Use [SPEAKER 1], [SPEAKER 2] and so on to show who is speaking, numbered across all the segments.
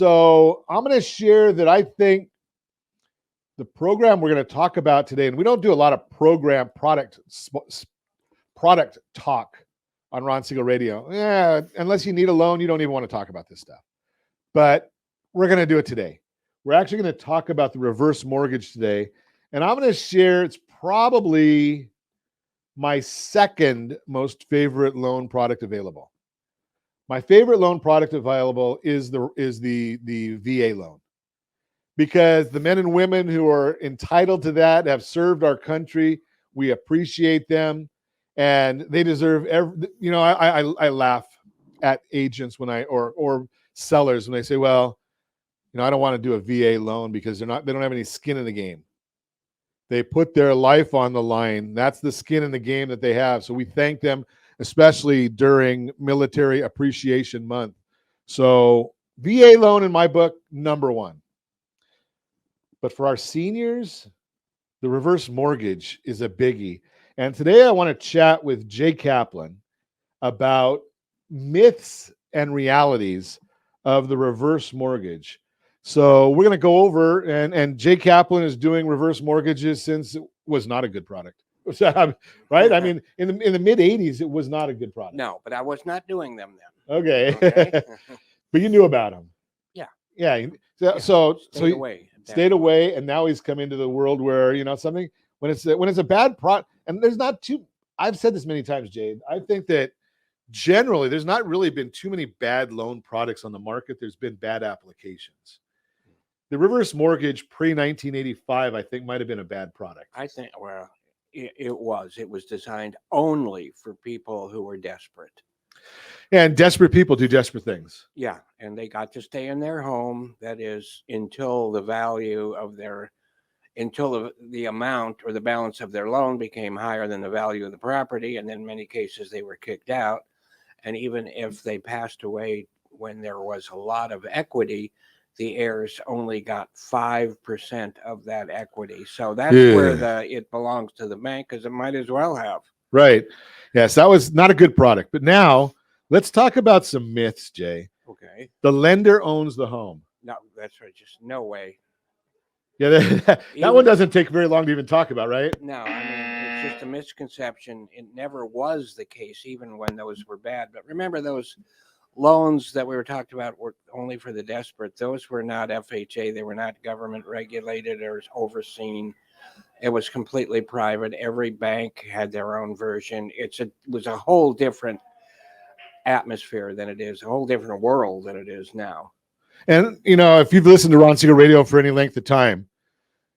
[SPEAKER 1] So I'm going to share that I think the program we're going to talk about today, and we don't do a lot of program product talk on Ron Siegel Radio. Yeah, unless you need a loan, you don't even want to talk about this stuff. But we're going to do it today. We're actually going to talk about the reverse mortgage today. And I'm going to share, it's probably my second most favorite loan product available. My favorite loan product available is the VA loan, because the men and women who are entitled to that have served our country. We appreciate them, and they deserve every. I laugh at agents or sellers when they say, "Well, I don't want to do a VA loan because they don't have any skin in the game." They put their life on the line. That's the skin in the game that they have. So we thank them, especially during Military Appreciation Month. So VA loan in my book, number one. But for our seniors, the reverse mortgage is a biggie. And today I want to chat with Jay Kaplan about myths and realities of the reverse mortgage. So we're going to go over, and Jay Kaplan is doing reverse mortgages since it was not a good product. Right? I mean, in the mid 80s, it was not a good product.
[SPEAKER 2] No, but I was not doing them then.
[SPEAKER 1] Okay. But you knew about them.
[SPEAKER 2] Yeah.
[SPEAKER 1] Yeah. So
[SPEAKER 2] stayed
[SPEAKER 1] away, and now he's come into the world where something when it's a bad product, and there's not too. I've said this many times, Jade. I think that generally there's not really been too many bad loan products on the market. There's been bad applications. The reverse mortgage pre-1985, I think, might have been a bad product.
[SPEAKER 2] I think, well, it was. It was designed only for people who were desperate.
[SPEAKER 1] And desperate people do desperate things.
[SPEAKER 2] Yeah, and they got to stay in their home. That is, until the value of until the amount or the balance of their loan became higher than the value of the property. And in many cases, they were kicked out. And even if they passed away when there was a lot of equity, the heirs only got 5% of that equity. So that's where it belongs to the bank, because it might as well have.
[SPEAKER 1] Right. Yes, that was not a good product. But now let's talk about some myths, Jay.
[SPEAKER 2] Okay.
[SPEAKER 1] The lender owns the home.
[SPEAKER 2] No, that's right. Just no way.
[SPEAKER 1] Yeah, that one doesn't take very long to even talk about, right?
[SPEAKER 2] No, I mean, it's just a misconception. It never was the case, even when those were bad. But remember, those loans that we were talking about were only for the desperate. Those were not FHA. They were not government regulated or overseen. It was completely private. Every bank had their own version. It was a whole different atmosphere than it is, a whole different world than it is now.
[SPEAKER 1] And, if you've listened to Ron Siegel Radio for any length of time,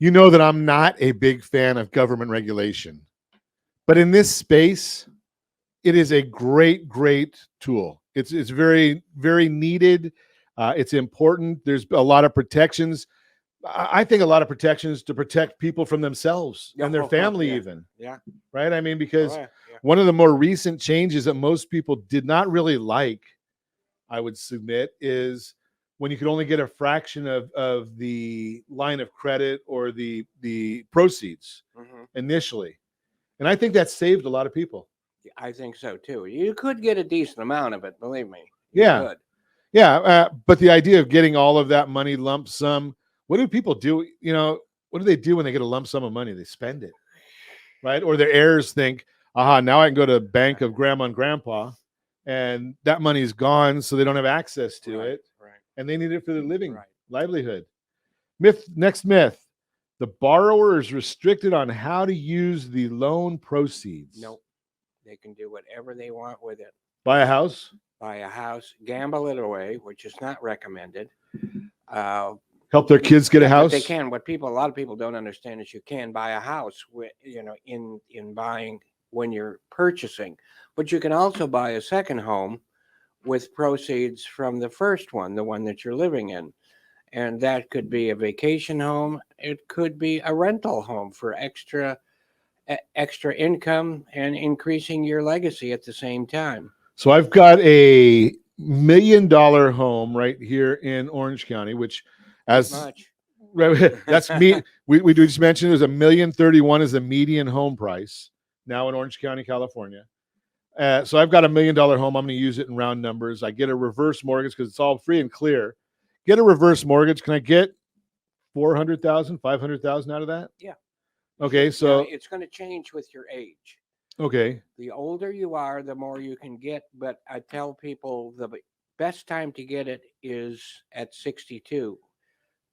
[SPEAKER 1] you know that I'm not a big fan of government regulation. But in this space, it is a great, great tool. It's very, very needed. It's important. There's a lot of protections. I think a lot of protections to protect people from themselves and their family even.
[SPEAKER 2] Yeah.
[SPEAKER 1] Right? I mean, because one of the more recent changes that most people did not really like, I would submit, is when you could only get a fraction of the line of credit or the proceeds initially. And I think that saved a lot of people.
[SPEAKER 2] I think so, too. You could get a decent amount of it, believe me.
[SPEAKER 1] You could. Yeah, but the idea of getting all of that money lump sum, what do people do? What do they do when they get a lump sum of money? They spend it, right? Or their heirs think, aha, now I can go to the bank of grandma and grandpa, and that money's gone, so they don't have access to it.
[SPEAKER 2] Right.
[SPEAKER 1] And they need it for their livelihood. Next myth. The borrower is restricted on how to use the loan proceeds.
[SPEAKER 2] Nope. They can do whatever they want with it.
[SPEAKER 1] Buy a house?
[SPEAKER 2] Buy a house, gamble it away, which is not recommended.
[SPEAKER 1] Help their kids get a house?
[SPEAKER 2] They can. What a lot of people don't understand is you can buy a house with, in buying when you're purchasing. But you can also buy a second home with proceeds from the first one, the one that you're living in. And that could be a vacation home. It could be a rental home for extra income and increasing your legacy at the same time.
[SPEAKER 1] So I've got a $1 million home right here in Orange County, which that's me. We just mentioned there's $1,031,000 is the median home price now in Orange County, California. So I've got $1 million home. I'm going to use it in round numbers. I get a reverse mortgage because it's all free and clear. get a reverse mortgage. Can I get 400,000, 500,000 out of that?
[SPEAKER 2] Yeah.
[SPEAKER 1] Okay,
[SPEAKER 2] Now,
[SPEAKER 1] so
[SPEAKER 2] it's going to change with your age.
[SPEAKER 1] okay.
[SPEAKER 2] The older you are, the more you can get. But I tell people the best time to get it is at 62,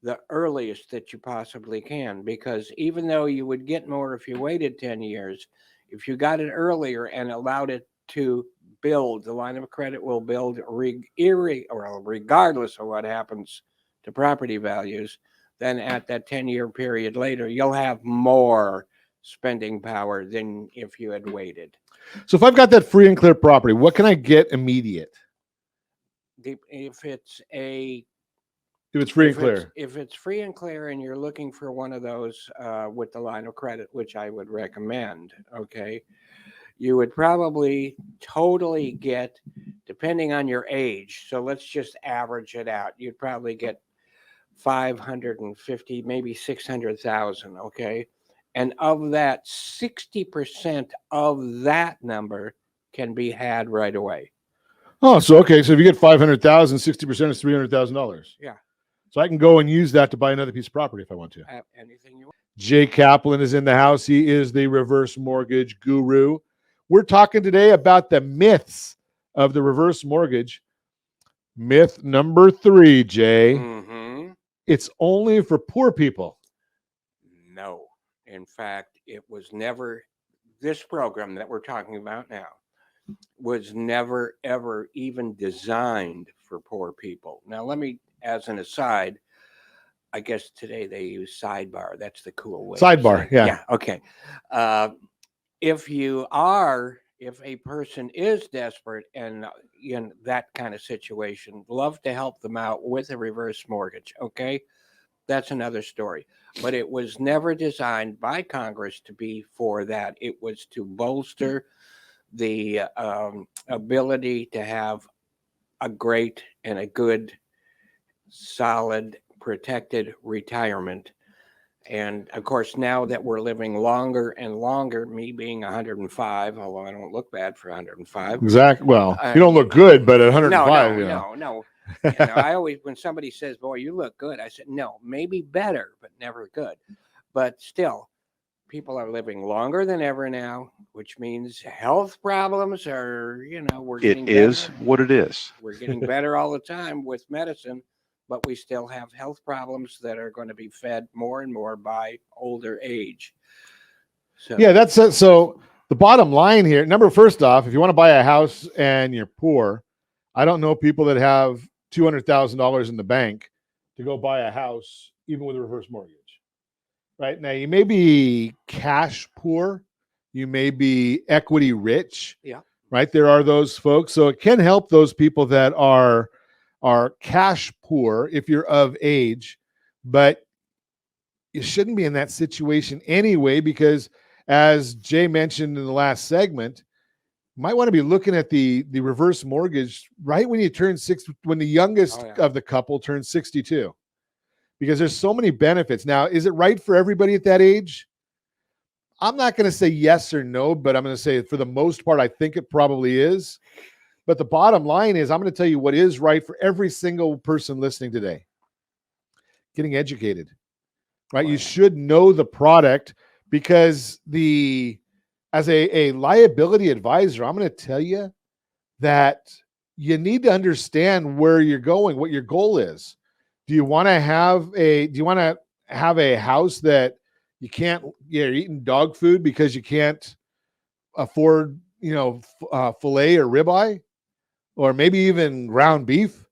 [SPEAKER 2] the earliest that you possibly can, because even though you would get more if you waited 10 years, if you got it earlier and allowed it to build, the line of credit will build regardless of what happens to property values. Then at that 10-year period later, you'll have more spending power than if you had waited.
[SPEAKER 1] So if I've got that free and clear property, what can I get immediate?
[SPEAKER 2] If it's a
[SPEAKER 1] If it's free and clear.
[SPEAKER 2] If it's free and clear and you're looking for one of those with the line of credit, which I would recommend, okay, you would probably totally get, depending on your age, so let's just average it out, you'd probably get 550, maybe 600,000, okay? And of that, 60% of that number can be had right away.
[SPEAKER 1] Oh, so okay. So if you get 500,000, 60% is $300,000.
[SPEAKER 2] Yeah.
[SPEAKER 1] So I can go and use that to buy another piece of property if I want to.
[SPEAKER 2] Anything you want.
[SPEAKER 1] Jay Kaplan is in the house. He is the reverse mortgage guru. We're talking today about the myths of the reverse mortgage. Myth number 3, Jay.
[SPEAKER 2] Mm-hmm.
[SPEAKER 1] It's only for poor people.
[SPEAKER 2] No. In fact, it was never, this program that we're talking about now was never, ever even designed for poor people. Now, let me, as an aside, I guess today they use sidebar. That's the cool way.
[SPEAKER 1] Sidebar, yeah.
[SPEAKER 2] Yeah, okay. If a person is desperate and in that kind of situation, love to help them out with a reverse mortgage, okay? That's another story. But it was never designed by Congress to be for that. It was to bolster the ability to have a great and a good, solid, protected retirement. And of course, now that we're living longer and longer, me being 105, although I don't look bad for 105.
[SPEAKER 1] Exactly. Well, you don't look good, but at 105,
[SPEAKER 2] no. I always, when somebody says, "Boy, you look good," I said, "No, maybe better, but never good." But still, people are living longer than ever now, which means health problems are, we're getting better.
[SPEAKER 3] It is what it is.
[SPEAKER 2] We're getting better all the time with medicine, but we still have health problems that are going to be fed more and more by older age. So
[SPEAKER 1] yeah, that's it. So the bottom line here, first off, if you want to buy a house and you're poor, I don't know people that have $200,000 in the bank to go buy a house, even with a reverse mortgage. Right now, you may be cash poor, you may be equity rich.
[SPEAKER 2] Yeah.
[SPEAKER 1] Right. There are those folks. So it can help those people that are cash poor if you're of age, but you shouldn't be in that situation anyway, because as Jay mentioned in the last segment, you might want to be looking at the reverse mortgage right when you turn when the youngest of the couple turns 62, because there's so many benefits. Now, is it right for everybody at that age? I'm not going to say yes or no, but I'm going to say for the most part, I think it probably is. But the bottom line is, I'm going to tell you what is right for every single person listening today. Getting educated, right? You should know the product, because as a liability advisor, I'm going to tell you that you need to understand where you're going, what your goal is. Do you want to have a house that you're eating dog food because you can't afford, filet or ribeye, or maybe even ground beef,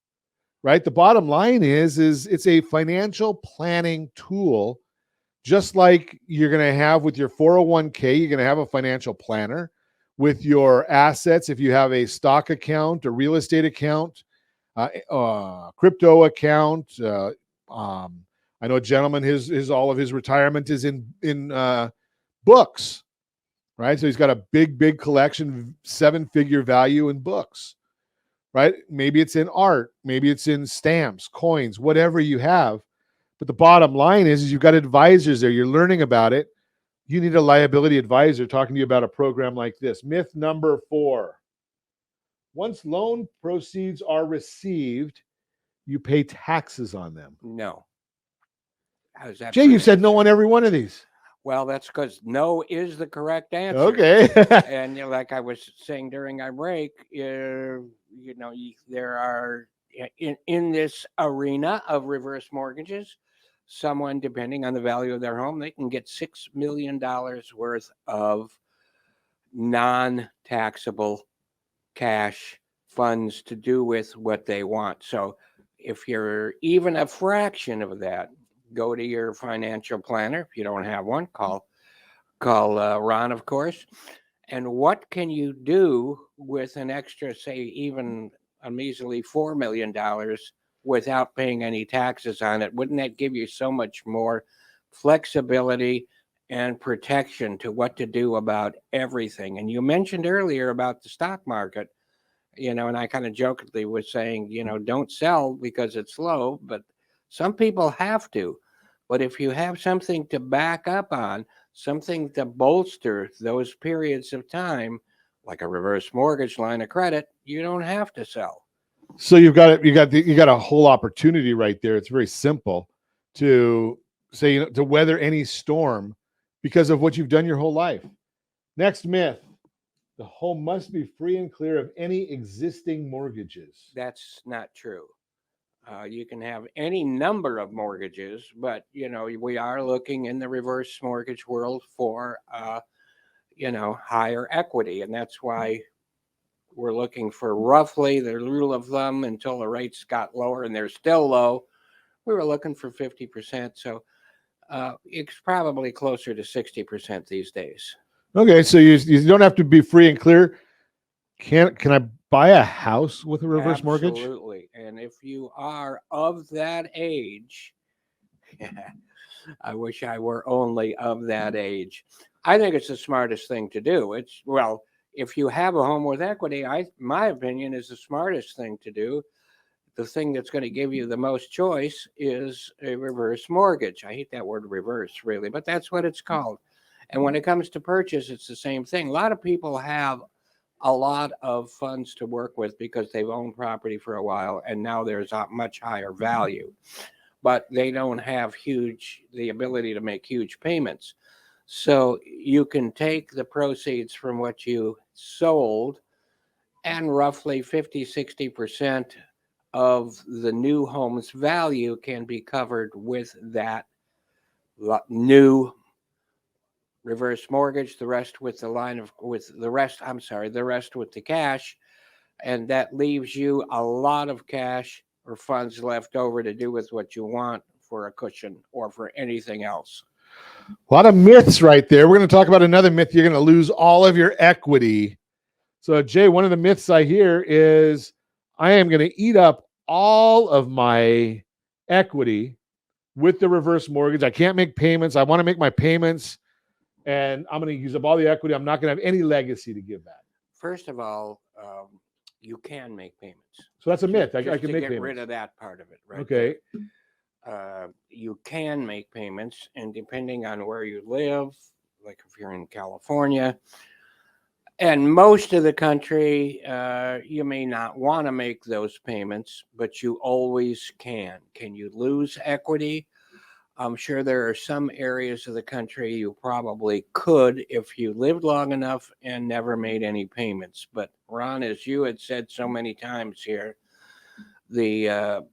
[SPEAKER 1] right? The bottom line is it's a financial planning tool, just like you're going to have with your 401k. You're going to have a financial planner with your assets. If you have a stock account, a real estate account, crypto account, I know a gentleman, his all of his retirement is in books, right? So he's got a big collection, 7-figure value in books, right? Maybe it's in art, maybe it's in stamps, coins, whatever you have. But the bottom line is you've got advisors there. You're learning about it. You need a liability advisor talking to you about a program like this. Myth number 4. Once loan proceeds are received, you pay taxes on them.
[SPEAKER 2] No. How's that?
[SPEAKER 1] Jay,
[SPEAKER 2] for
[SPEAKER 1] you
[SPEAKER 2] an
[SPEAKER 1] said no
[SPEAKER 2] answer?
[SPEAKER 1] on every one of these.
[SPEAKER 2] Well, that's because no is the correct answer.
[SPEAKER 1] Okay.
[SPEAKER 2] And like I was saying during our break, there are in this arena of reverse mortgages, someone, depending on the value of their home, they can get $6 million worth of non-taxable cash funds to do with what they want. So if you're even a fraction of that, go to your financial planner. If you don't have one, call Ron, of course. And what can you do with an extra, say, even a measly $4 million without paying any taxes on it? Wouldn't that give you so much more flexibility and protection to what to do about everything? And you mentioned earlier about the stock market, and I kind of jokingly was saying, don't sell because it's low, but some people have to. But if you have something to back up on, something to bolster those periods of time, like a reverse mortgage line of credit, you don't have to sell.
[SPEAKER 1] So you got a whole opportunity right there. It's very simple to say, to weather any storm because of what you've done your whole life. Next myth: the home must be free and clear of any existing mortgages.
[SPEAKER 2] That's not true. You can have any number of mortgages, but we are looking in the reverse mortgage world for higher equity, and that's why we're looking for roughly the rule of thumb until the rates got lower, and they're still low. We were looking for 50%, so it's probably closer to 60% these days.
[SPEAKER 1] Okay, so you don't have to be free and clear. Can I buy a house with a reverse mortgage?
[SPEAKER 2] Absolutely. And if you are of that age, I wish I were only of that age. I think it's the smartest thing to do. If you have a home with equity, my opinion is the smartest thing to do. The thing that's going to give you the most choice is a reverse mortgage. I hate that word reverse, really, but that's what it's called. And when it comes to purchase, it's the same thing. A lot of people have a lot of funds to work with because they've owned property for a while, and now there's a much higher value, but they don't have the ability to make huge payments. So you can take the proceeds from what you sold, and roughly 50-60% of the new home's value can be covered with that new reverse mortgage, the rest with the rest with the cash. And that leaves you a lot of cash or funds left over to do with what you want for a cushion or for anything else.
[SPEAKER 1] A lot of myths right there. We're going to talk about another myth. You're going to lose all of your equity. So, Jay, one of the myths I hear is I am going to eat up all of my equity with the reverse mortgage. I can't make payments. I want to make my payments, and I'm going to use up all the equity. I'm not going to have any legacy to give back.
[SPEAKER 2] First of all, you can make payments.
[SPEAKER 1] So that's a myth. I can make payments.
[SPEAKER 2] Get rid of that part of it, right?
[SPEAKER 1] Okay.
[SPEAKER 2] You can make payments, and depending on where you live, like if you're in California and most of the country, you may not want to make those payments, but you always can. Can you lose equity? I'm sure there are some areas of the country you probably could if you lived long enough and never made any payments. But Ron, as you had said so many times here, the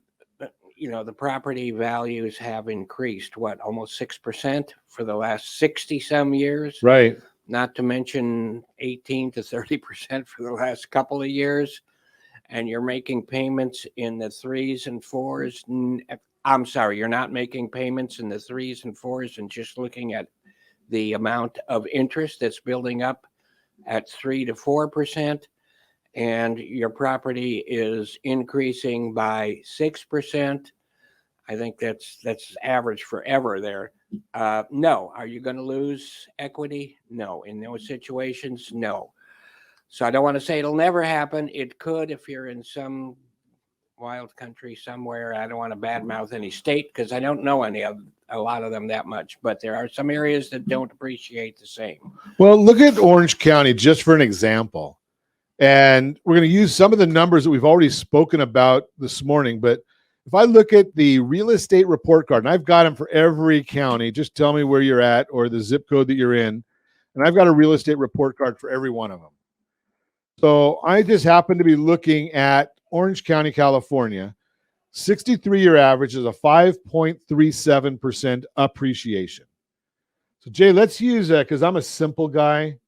[SPEAKER 2] property values have increased, almost 6% for the last 60 some years.
[SPEAKER 1] Right.
[SPEAKER 2] Not to mention 18 to 30% for the last couple of years. And you're making payments in the 3s and 4s. I'm sorry, you're not making payments in the 3s and 4s and just looking at the amount of interest that's building up at 3 to 4%. And your property is increasing by 6%. I think that's average forever there. No. Are you going to lose equity? No. In those situations, no. So I don't want to say it'll never happen. It could if you're in some wild country somewhere. I don't want to badmouth any state because I don't know a lot of them that much. But there are some areas that don't appreciate the same.
[SPEAKER 1] Well, look at Orange County just for an example. And we're going to use some of the numbers that we've already spoken about this morning, but if I look at the real estate report card, and I've got them for every county, just tell me where you're at or the zip code that you're in. And I've got a real estate report card for every one of them. So I just happen to be looking at Orange County, California. 63-year average is a 5.37% appreciation. So Jay, let's use that because I'm a simple guy.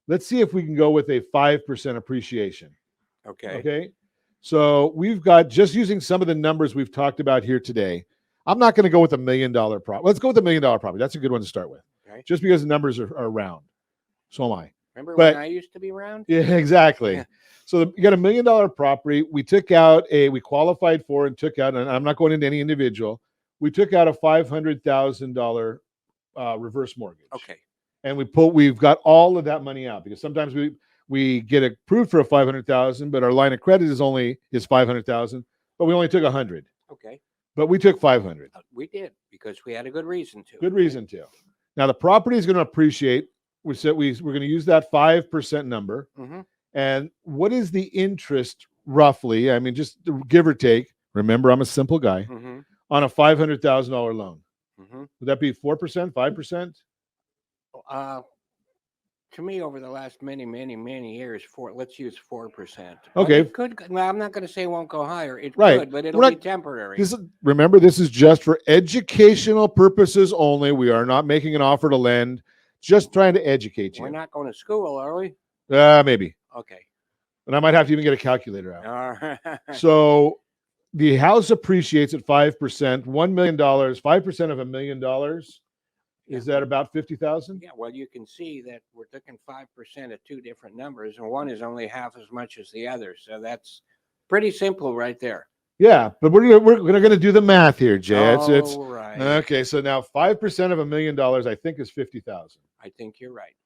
[SPEAKER 1] Let's see if we can go with a 5% appreciation. Okay. So we've got, just using some of the numbers we've talked about here today, I'm not going to go with $1 million property. Let's go with $1 million property. That's a good one to start with.
[SPEAKER 2] Okay.
[SPEAKER 1] Just because the numbers are round. So am I.
[SPEAKER 2] Remember when I used to be round?
[SPEAKER 1] Yeah, exactly.
[SPEAKER 2] Yeah.
[SPEAKER 1] So you got $1 million property. We qualified for and took out, and I'm not going into any individual. We took out a $500,000 reverse mortgage.
[SPEAKER 2] Okay.
[SPEAKER 1] And we've got all of that money out because sometimes we get approved for a 500,000, but our line of credit is 500,000, but we only took 100.
[SPEAKER 2] Okay.
[SPEAKER 1] But we took 500.
[SPEAKER 2] We did because we had a good reason to.
[SPEAKER 1] Good reason to. Now the property is going to appreciate. We said we're going to use that 5% number.
[SPEAKER 2] Mm-hmm.
[SPEAKER 1] And what is the interest roughly? I mean, just give or take. Remember, I'm a simple guy.
[SPEAKER 2] Mm-hmm.
[SPEAKER 1] On a $500,000 loan.
[SPEAKER 2] Mm-hmm.
[SPEAKER 1] Would that be 4%, 5%?
[SPEAKER 2] To me, over the last many years, let's use 4%.
[SPEAKER 1] Okay.
[SPEAKER 2] It could. Well, I'm not going to say it won't go higher. It
[SPEAKER 1] Right.
[SPEAKER 2] could, but it'll be temporary.
[SPEAKER 1] Remember, this is just for educational purposes only. We are not making an offer to lend. Just trying to educate you.
[SPEAKER 2] We're not going to school, are we?
[SPEAKER 1] Maybe.
[SPEAKER 2] Okay.
[SPEAKER 1] And I might have to even get a calculator out.
[SPEAKER 2] All right.
[SPEAKER 1] So the house appreciates at 5%, $1 million, 5% of $1 million. Is that about 50,000?
[SPEAKER 2] Yeah, well, you can see that we're taking 5% of two different numbers, and one is only half as much as the other. So that's pretty simple right there.
[SPEAKER 1] Yeah, but we're going to do the math here, Jay. It's
[SPEAKER 2] right.
[SPEAKER 1] Okay, so now 5% of $1 million, I think, is 50,000.
[SPEAKER 2] I think you're right.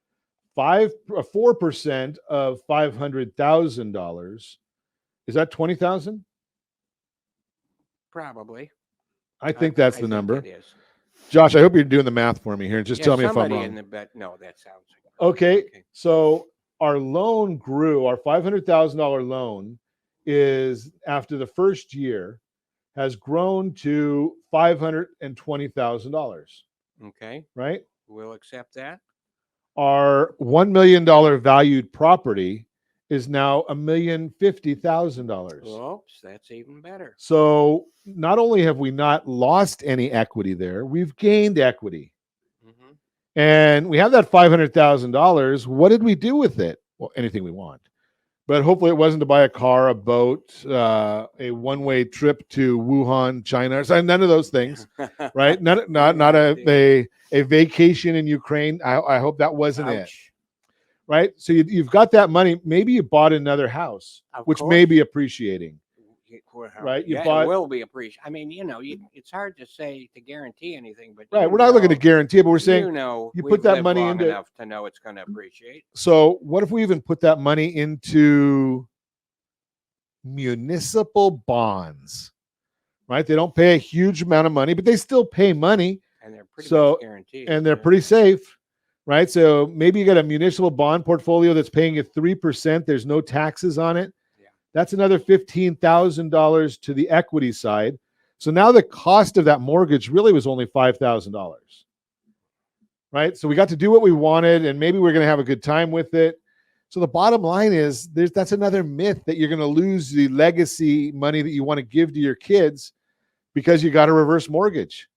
[SPEAKER 1] 4% of $500,000, is that 20,000?
[SPEAKER 2] Probably.
[SPEAKER 1] I think that's the number.
[SPEAKER 2] It is.
[SPEAKER 1] Josh, I hope you're doing the math for me here. Just tell me if I'm wrong.
[SPEAKER 2] No, that sounds
[SPEAKER 1] okay. So our loan grew. Our $500,000 loan is, after the first year, has grown to $520,000.
[SPEAKER 2] Okay.
[SPEAKER 1] Right?
[SPEAKER 2] We'll accept that.
[SPEAKER 1] Our $1 million valued property is now $1,050,000.
[SPEAKER 2] Oops, that's even better.
[SPEAKER 1] So not only have we not lost any equity there, we've gained equity.
[SPEAKER 2] Mm-hmm.
[SPEAKER 1] And we have that $500,000. What did we do with it? Well, anything we want. But hopefully it wasn't to buy a car, a boat, a one-way trip to Wuhan, China. So none of those things, right? Not a vacation in Ukraine. I hope that wasn't it. Right? So you've got that money. Maybe you bought another house, which may be appreciating. Right?
[SPEAKER 2] It will be appreciated. I mean, it's hard to say to guarantee anything, but
[SPEAKER 1] right, we're not looking to guarantee it, but we're saying you put that money into
[SPEAKER 2] enough to know it's going to appreciate.
[SPEAKER 1] So what if we even put that money into municipal bonds? Right? They don't pay a huge amount of money, but they still pay money.
[SPEAKER 2] And they're pretty much guaranteed.
[SPEAKER 1] And they're pretty safe. Right? So maybe you got a municipal bond portfolio that's paying you 3%. There's no taxes on it.
[SPEAKER 2] Yeah.
[SPEAKER 1] That's another $15,000 to the equity side. So now the cost of that mortgage really was only $5,000. Right? So we got to do what we wanted, and maybe we're going to have a good time with it. So the bottom line is that's another myth that you're going to lose the legacy money that you want to give to your kids because you got a reverse mortgage.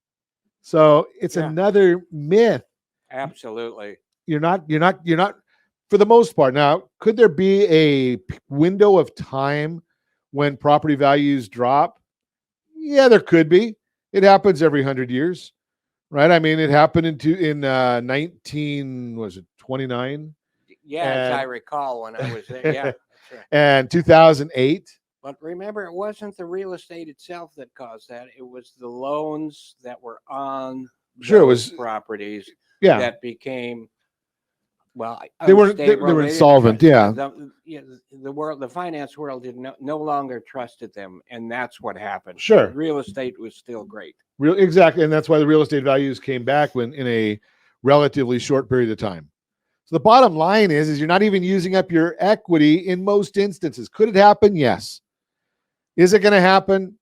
[SPEAKER 1] So it's another myth.
[SPEAKER 2] Absolutely.
[SPEAKER 1] You're not for the most part. Now, could there be a window of time when property values drop? Yeah, there could be. It happens every 100 years, right? I mean, it happened in 29?
[SPEAKER 2] Yeah, as I recall when I was there. Yeah, that's right.
[SPEAKER 1] And 2008.
[SPEAKER 2] But remember, it wasn't the real estate itself that caused that. It was the loans that were on those properties.
[SPEAKER 1] Yeah,
[SPEAKER 2] that became
[SPEAKER 1] they were insolvent.
[SPEAKER 2] The finance world did no longer trusted them, and that's what happened.
[SPEAKER 1] Sure,
[SPEAKER 2] real estate was still great.
[SPEAKER 1] Exactly, and that's why the real estate values came back in a relatively short period of time. So the bottom line is you're not even using up your equity in most instances. Could it happen? Yes. Is it going to happen?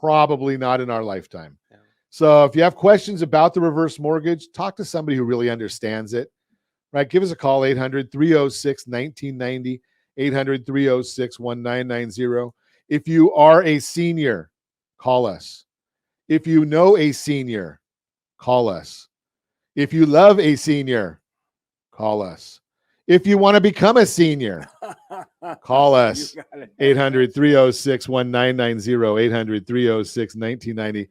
[SPEAKER 1] Probably not in our lifetime.
[SPEAKER 2] Yeah.
[SPEAKER 1] So if you have questions about the reverse mortgage, talk to somebody who really understands it, right? Give us a call, 800-306-1990, 800-306-1990. If you are a senior, call us. If you know a senior, call us. If you love a senior, call us. If you want to become a senior, call us. 800-306-1990, 800-306-1990.